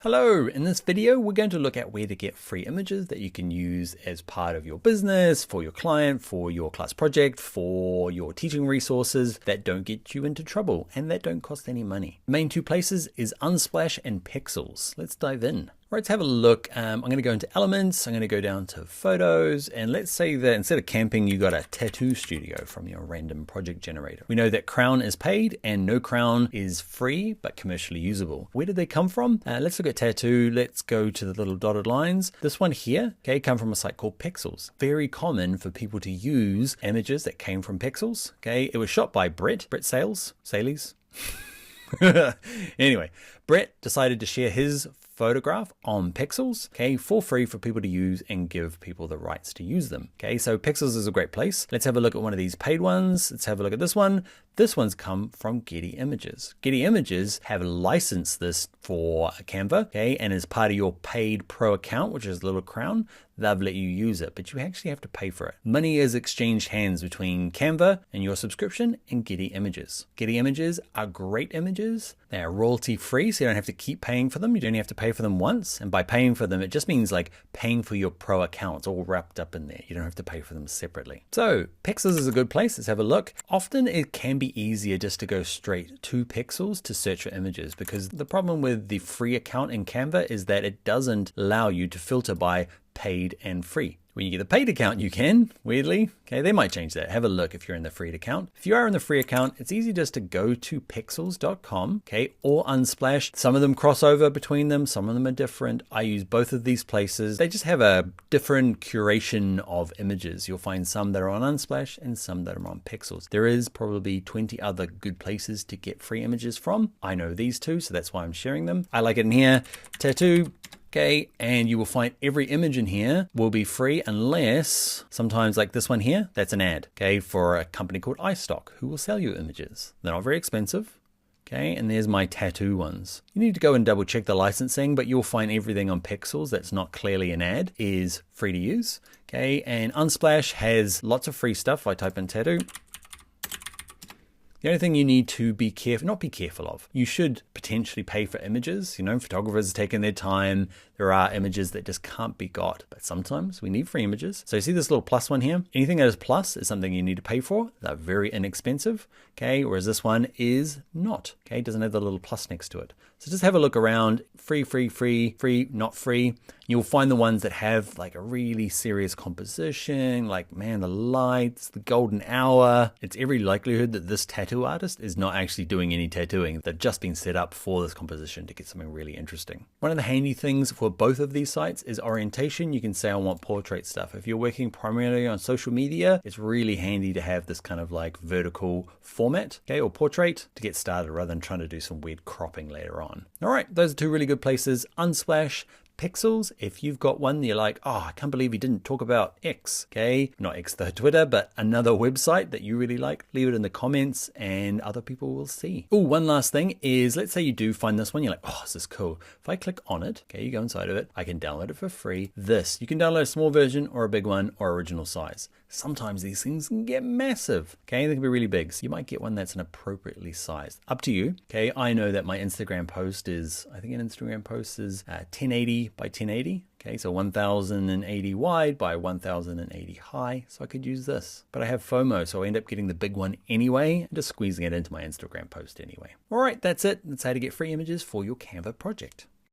Hello, in this video we're going to look at where to get free images that you can use as part of your business, for your client, for your class project, for your teaching resources that don't get you into trouble and that don't cost any money. The main two places is Unsplash and Pexels. Let's dive in. Right, let's have a look. I'm going to go into Elements, I'm going to go down to Photos, and let's say that instead of camping, you got a tattoo studio from your random project generator. We know that Crown is paid and No Crown is free, but commercially usable. Where did they come from? Let's look at tattoo. Let's go to the little dotted lines. This one here, okay, come from a site called Pexels. Very common for people to use images that came from Pexels, okay? It was shot by Brett Sales. Anyway, Brett decided to share his photograph on Pexels, okay, for free for people to use and give people the rights to use them. Okay, so Pexels is a great place. Let's have a look at one of these paid ones. Let's have a look at this one. This one's come from Getty Images. Getty Images have licensed this for Canva, okay, and as part of your paid pro account, which is a little crown, they've let you use it, but you actually have to pay for it. Money is exchanged hands between Canva and your subscription and Getty Images. Getty Images are great images. They are royalty free, so you don't have to keep paying for them. You only have to pay for them once. And by paying for them, it just means like paying for your pro account. It's all wrapped up in there. You don't have to pay for them separately. So Pexels is a good place. Let's have a look. Often it can be easier just to go straight to Pexels to search for images, because the problem with the free account in Canva is that it doesn't allow you to filter by paid and free. When you get the paid account, you can, weirdly. Okay, they might change that. Have a look if you're in the free account. If you are in the free account, it's easy just to go to pexels.com, okay, or Unsplash. Some of them cross over between them. Some of them are different. I use both of these places. They just have a different curation of images. You'll find some that are on Unsplash and some that are on Pexels. There is probably 20 other good places to get free images from. I know these two, so that's why I'm sharing them. I like it in here. Tattoo. Okay, and you will find every image in here will be free unless sometimes like this one here, that's an ad, okay, for a company called iStock who will sell you images. They're not very expensive. Okay, and there's my tattoo ones. You need to go and double check the licensing, but you'll find everything on Pexels that's not clearly an ad is free to use. Okay, and Unsplash has lots of free stuff. I type in tattoo. The only thing you need to be careful, not be careful of, you should potentially pay for images. You know, photographers are taking their time. There are images that just can't be got, but sometimes we need free images. So you see this little plus one here? Anything that is plus is something you need to pay for. They're very inexpensive, okay? Whereas this one is not, okay? It doesn't have the little plus next to it. So just have a look around, free, not free. You'll find the ones that have like a really serious composition, like man, the lights, the golden hour. It's every likelihood that this tattoo artist is not actually doing any tattooing. They've just been set up for this composition to get something really interesting. One of the handy things for both of these sites is orientation. You can say I want portrait stuff. If you're working primarily on social media, it's really handy to have this kind of like vertical format, okay, or portrait to get started rather than trying to do some weird cropping later on. All right, those are two really good places, Unsplash, Pexels. If you've got one that you're like, oh, I can't believe he didn't talk about X, okay? Not X, the Twitter, but another website that you really like, leave it in the comments and other people will see. Oh, one last thing is, let's say you do find this one, you're like, oh, this is cool. If I click on it, okay, you go inside of it, I can download it for free. You can download a small version or a big one or original size. Sometimes these things can get massive, okay? They can be really big. So you might get one that's an appropriately sized. Up to you, okay? I know that my Instagram post is, I think an Instagram post is 1080 by 1080. Okay, so 1080 wide by 1080 high. So I could use this, but I have FOMO, so I end up getting the big one anyway, and just squeezing it into my Instagram post anyway. All right, that's it. That's how to get free images for your Canva project.